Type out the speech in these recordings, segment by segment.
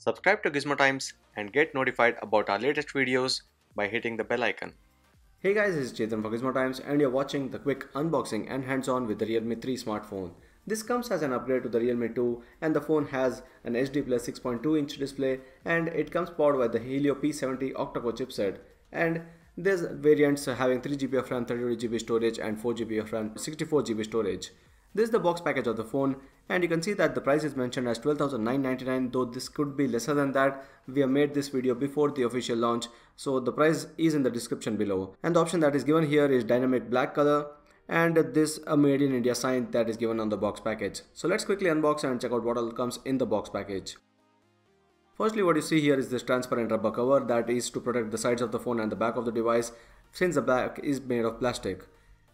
Subscribe to Gizmo Times and get notified about our latest videos by hitting the bell icon. Hey guys, this is Chetan for Gizmo Times and you're watching the quick unboxing and hands-on with the Realme 3 smartphone. This comes as an upgrade to the Realme 2 and the phone has an HD plus 6.2-inch display and it comes powered by the Helio P70 octa-core chipset, and there's variants having 3GB of RAM, 32GB storage and 4GB of RAM, 64GB storage. This is the box package of the phone, and you can see that the price is mentioned as 12,999, though this could be lesser than that. We have made this video before the official launch, so the price is in the description below. And the option that is given here is dynamic black color, and this a made in India sign that is given on the box package. So let's quickly unbox and check out what all comes in the box package. Firstly, what you see here is this transparent rubber cover that is to protect the sides of the phone and the back of the device, since the back is made of plastic.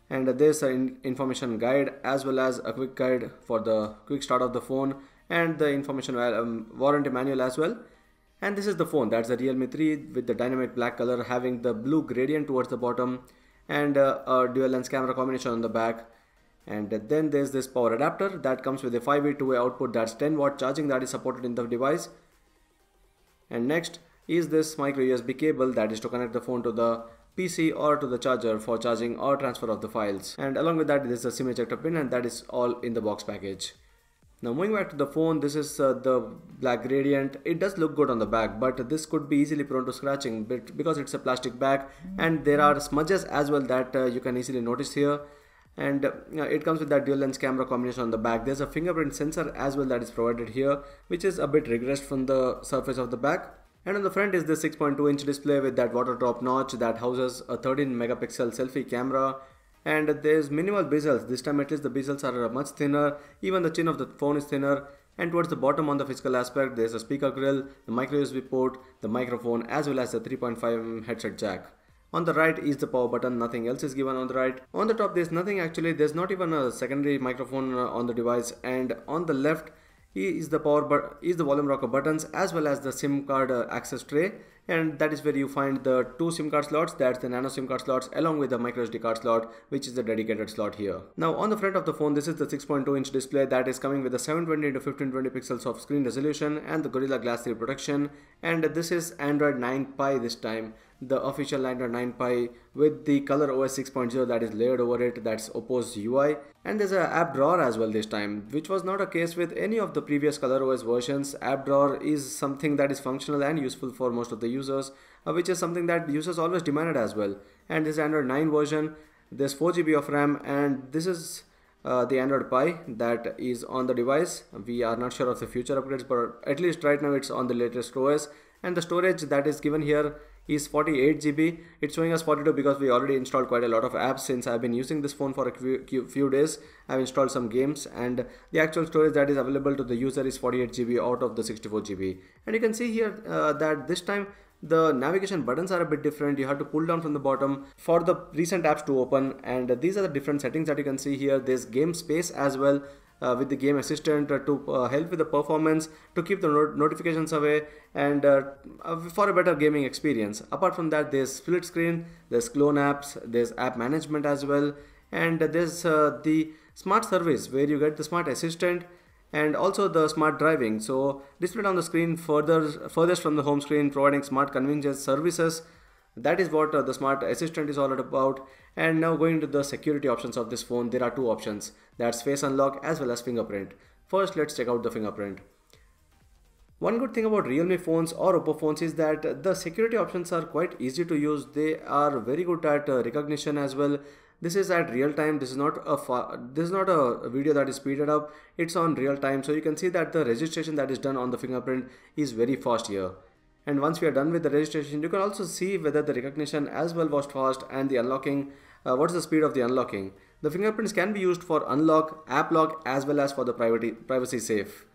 And there's an information guide as well as a quick guide for the quick start of the phone, and the information warranty manual as well. And this is the phone, that's the Realme 3 with the dynamic black color having the blue gradient towards the bottom, and a dual lens camera combination on the back. And then there's this power adapter that comes with a 5-way two-way output, that's 10-watt charging that is supported in the device. And next is this micro USB cable that is to connect the phone to the PC or to the charger for charging or transfer of the files. And along with that, there's a SIM ejector pin, and that is all in the box package. Now moving back to the phone, this is the black gradient. It does look good on the back, but this could be easily prone to scratching because it's a plastic back, and there are smudges as well that you can easily notice here. And it comes with that dual lens camera combination on the back. There's a fingerprint sensor as well that is provided here, which is a bit regressed from the surface of the back. And on the front is the 6.2-inch display with that water drop notch that houses a 13-megapixel selfie camera. And there's minimal bezels. This time at least the bezels are much thinner. Even the chin of the phone is thinner. And towards the bottom on the physical aspect, there's a speaker grill, the micro USB port, the microphone, as well as the 3.5mm headset jack. On the right is the power button, nothing else is given on the right. On the top there's nothing actually, there's not even a secondary microphone on the device. And on the left is the volume rocker buttons as well as the SIM card access tray, and that is where you find the two SIM card slots, that's the nano SIM card slots along with the micro SD card slot, which is the dedicated slot here. Now on the front of the phone, this is the 6.2-inch display that is coming with a 720 x 1520 pixels of screen resolution and the Gorilla Glass 3 protection, and this is Android 9 Pie this time, the official Android 9 Pie with the ColorOS 6.0 that is layered over it, that's Oppo's UI. And there's an app drawer as well this time, which was not a case with any of the previous ColorOS versions. App drawer is something that is functional and useful for most of the users, which is something that users always demanded as well. And this Android 9 version, there's 4GB of RAM, and this is the Android Pie that is on the device. We are not sure of the future upgrades, but at least right now it's on the latest OS. And the storage that is given here is 48GB. It's showing us 42 because we already installed quite a lot of apps since I've been using this phone for a few days. I've installed some games, and the actual storage that is available to the user is 48GB out of the 64GB. And you can see here that this time the navigation buttons are a bit different. You have to pull down from the bottom for the recent apps to open, and these are the different settings that you can see here. There's game space as well, with the game assistant to help with the performance, to keep the notifications away, and for a better gaming experience. Apart from that, there's split screen, there's clone apps, there's app management as well, and there's the smart service where you get the smart assistant and also the smart driving. So displayed on the screen furthest from the home screen, providing smart convenience services. That is what the smart assistant is all about. And now going to the security options of this phone, there are two options, that's face unlock as well as fingerprint. First, let's check out the fingerprint. One good thing about Realme phones or Oppo phones is that the security options are quite easy to use. They are very good at recognition as well. This is at real time. This is not a video that is speeded up. It's on real time, so you can see that the registration that is done on the fingerprint is very fast here. And once we are done with the registration, you can also see whether the recognition as well was fast, and the unlocking, what's the speed of the unlocking. The fingerprints can be used for unlock, app lock, as well as for the privacy safe.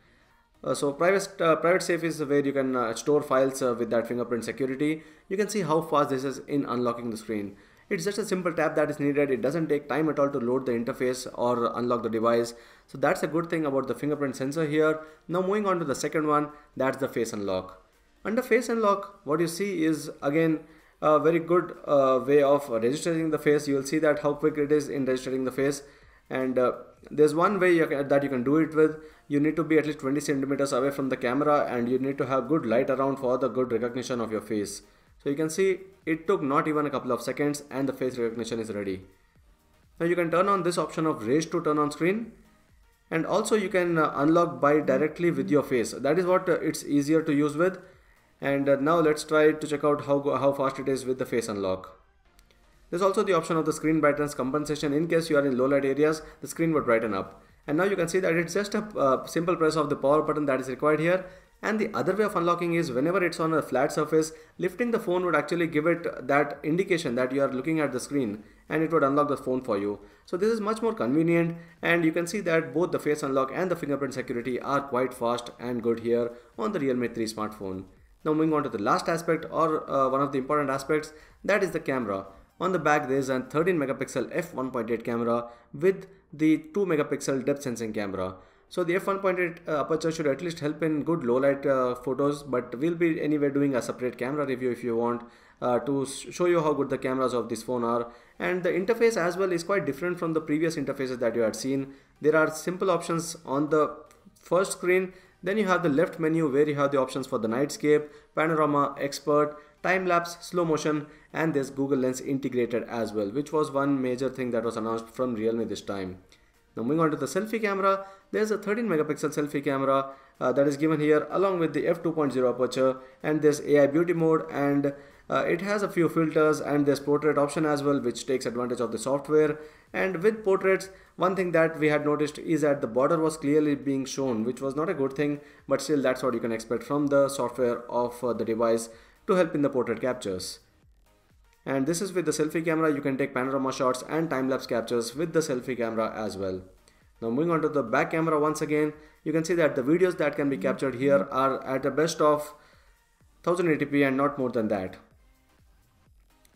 So private safe is where you can store files with that fingerprint security. You can see how fast this is in unlocking the screen. It's just a simple tap that is needed. It doesn't take time at all to load the interface or unlock the device. So that's a good thing about the fingerprint sensor here. Now moving on to the second one, that's the face unlock. Under face unlock, what you see is again a very good way of registering the face. You will see that how quick it is in registering the face. And there's one way that you can do it with. You need to be at least 20 centimeters away from the camera, and you need to have good light around for the good recognition of your face. So you can see it took not even a couple of seconds and the face recognition is ready. Now you can turn on this option of raise to turn on screen, and also you can unlock by directly with your face. That is what it's easier to use with. And now let's try to check out how fast it is with the face unlock. There's also the option of the screen brightness compensation. In case you are in low light areas, the screen would brighten up. And now you can see that it's just a simple press of the power button that is required here. And the other way of unlocking is whenever it's on a flat surface, lifting the phone would actually give it that indication that you are looking at the screen, and it would unlock the phone for you. So this is much more convenient, and you can see that both the face unlock and the fingerprint security are quite fast and good here on the Realme 3 smartphone. Now moving on to the last aspect, or one of the important aspects, that is the camera. On the back there is a 13 megapixel f1.8 camera with the 2 megapixel depth sensing camera. So the f1.8 aperture should at least help in good low light photos, but we'll be anyway doing a separate camera review if you want to show you how good the cameras of this phone are. And the interface as well is quite different from the previous interfaces that you had seen. There are simple options on the first screen. Then you have the left menu where you have the options for the nightscape, panorama, expert, time-lapse, slow motion, and there's Google Lens integrated as well, which was one major thing that was announced from Realme this time. Now moving on to the selfie camera, there's a 13 megapixel selfie camera that is given here along with the f2.0 aperture, and there's AI beauty mode, and it has a few filters, and there's portrait option as well, which takes advantage of the software. And with portraits, one thing that we had noticed is that the border was clearly being shown, which was not a good thing, but still that's what you can expect from the software of the device to help in the portrait captures. And this is with the selfie camera. You can take panorama shots and time-lapse captures with the selfie camera as well. Now moving on to the back camera, once again you can see that the videos that can be captured here are at a best of 1080p and not more than that.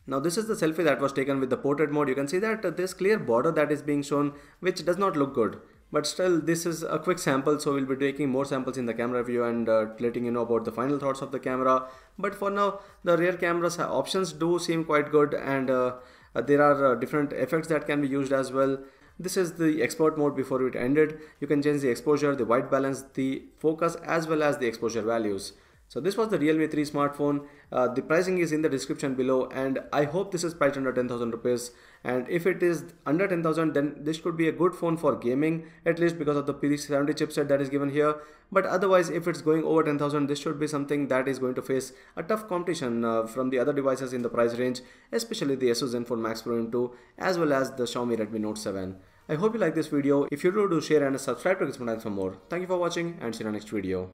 Now this is the selfie that was taken with the portrait mode. You can see that this clear border that is being shown, which does not look good. But still, this is a quick sample, so we'll be taking more samples in the camera review and letting you know about the final thoughts of the camera. But for now, the rear camera's options do seem quite good, and there are different effects that can be used as well. This is the expert mode before it ended. You can change the exposure, the white balance, the focus, as well as the exposure values. So this was the Realme 3 smartphone. The pricing is in the description below, and I hope this is priced under 10,000 rupees. And if it is under 10,000, then this could be a good phone for gaming, at least because of the P70 chipset that is given here. But otherwise, if it's going over 10,000, this should be something that is going to face a tough competition from the other devices in the price range, especially the Asus Zenfone Max Pro M2 as well as the Xiaomi Redmi Note 7. I hope you like this video. If you do share and subscribe to Gizmo for more. Thank you for watching, and see you in the next video.